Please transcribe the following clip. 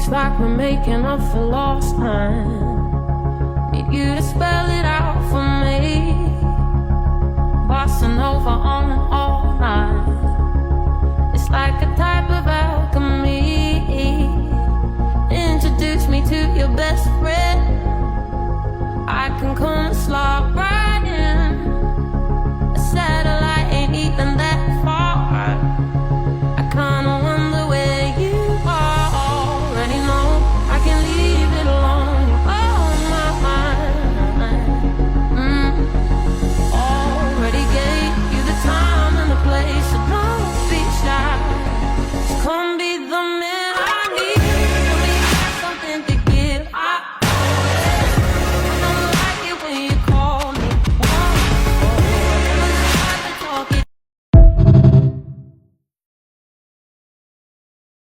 like we're making up for lost time. Need you to spell it out for me. Bossa Nova on all night. It's like a type of alchemy.